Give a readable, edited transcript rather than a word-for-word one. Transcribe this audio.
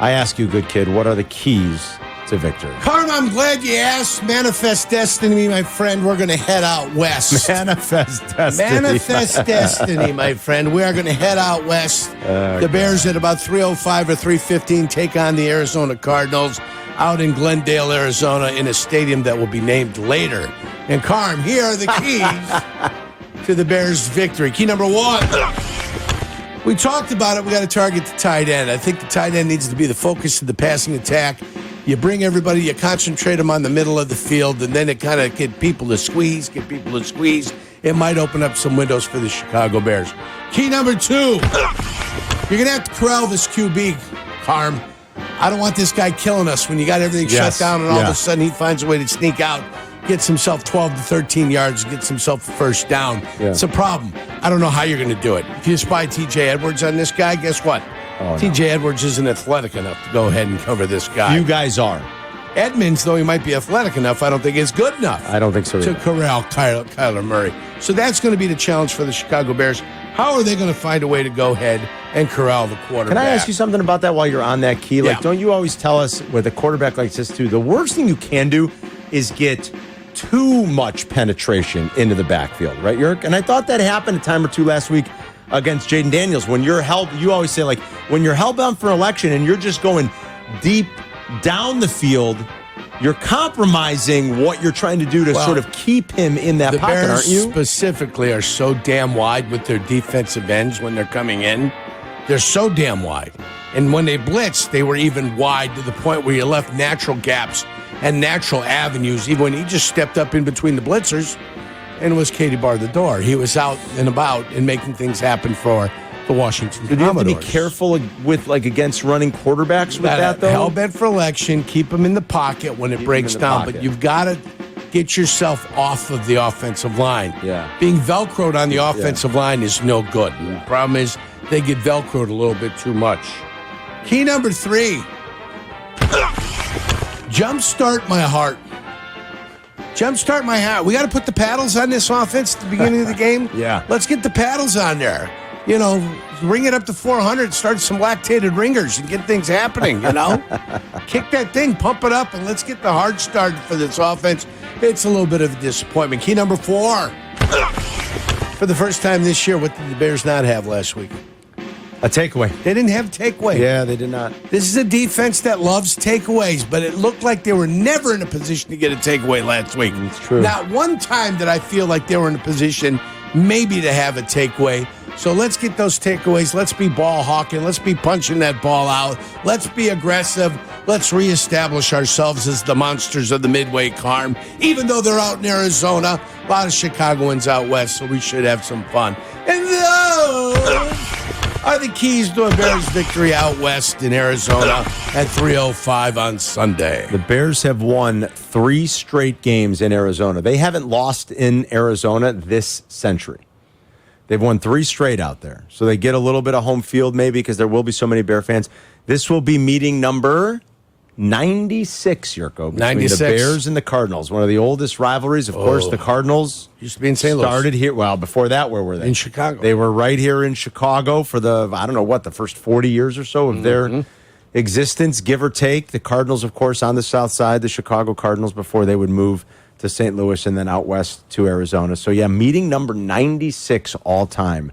I ask you, good kid, what are the keys to victory? Carm, I'm glad you asked. Manifest destiny, my friend. We're going to head out west. Manifest destiny. Manifest destiny, my friend. We are going to head out west. The Bears at about 3:05 or 3:15 take on the Arizona Cardinals out in Glendale, Arizona, in a stadium that will be named later. And Carm, here are the keys to the Bears' victory. Key number 1. We talked about it. We got to target the tight end. I think the tight end needs to be the focus of the passing attack. You bring everybody, you concentrate them on the middle of the field, and then it kind of get people to squeeze. It might open up some windows for the Chicago Bears. Key number 2. You're going to have to corral this QB, Carm. I don't want this guy killing us when you got everything shut down and all of a sudden he finds a way to sneak out, gets himself 12 to 13 yards, gets himself a first down. Yeah. It's a problem. I don't know how you're going to do it. If you spy T.J. Edwards on this guy, guess what? T.J. Edwards isn't athletic enough to go ahead and cover this guy. You guys are. Edmonds, though he might be athletic enough, I don't think is good enough. I don't think so either. To corral Kyler Murray. So that's going to be the challenge for the Chicago Bears. How are they going to find a way to go ahead and corral the quarterback? Can I ask you something about that while you're on that key? Like, don't you always tell us with a quarterback like this, too, the worst thing you can do is get too much penetration into the backfield, right, Jurk? And I thought that happened a time or two last week against Jaden Daniels. When you're you always say, like, when you're hellbound for election and you're just going deep down the field, you're compromising what you're trying to do to sort of keep him in that pocket, Bears aren't you? Specifically are so damn wide with their defensive ends when they're coming in. They're so damn wide. And when they blitzed, they were even wide to the point where you left natural gaps and natural avenues, even when he just stepped up in between the blitzers and was Katie Bar the door. He was out and about and making things happen for the Washington Commodores. You have to be careful with, like, against running quarterbacks with that, though? Hell-bent for election. Keep them in the pocket when it breaks down. But you've got to get yourself off of the offensive line. Yeah. Being Velcroed on the offensive line is no good. And the problem is they get Velcroed a little bit too much. Key number 3. Jumpstart my heart. Jumpstart my heart. We got to put the paddles on this offense at the beginning of the game. Yeah. Let's get the paddles on there. You know, ring it up to 400, start some lactated ringers and get things happening, you know? Kick that thing, pump it up, and let's get the hard start for this offense. It's a little bit of a disappointment. Key number 4. For the first time this year, what did the Bears not have last week? A takeaway. They didn't have a takeaway. Yeah, they did not. This is a defense that loves takeaways, but it looked like they were never in a position to get a takeaway last week. It's true. Not one time did I feel like they were in a position maybe to have a takeaway. So let's get those takeaways. Let's be ball hawking. Let's be punching that ball out. Let's be aggressive. Let's reestablish ourselves as the monsters of the Midway, Carm. Even though they're out in Arizona, a lot of Chicagoans out west, so we should have some fun. And those are the keys to a Bears victory out west in Arizona at 3:05 on Sunday. The Bears have won 3 straight games in Arizona. They haven't lost in Arizona this century. They've won 3 straight out there. So they get a little bit of home field maybe because there will be so many Bear fans. This will be meeting number 96, Jurko, between 96. the Bears and the Cardinals. One of the oldest rivalries. Of course, the Cardinals used to be in St. Louis. Started here. Well, before that, where were they? In Chicago. They were right here in Chicago for the, I don't know what, the first 40 years or so of their existence, give or take. The Cardinals, of course, on the south side, the Chicago Cardinals, before they would move to St. Louis and then out west to Arizona. So, yeah, meeting number 96 all time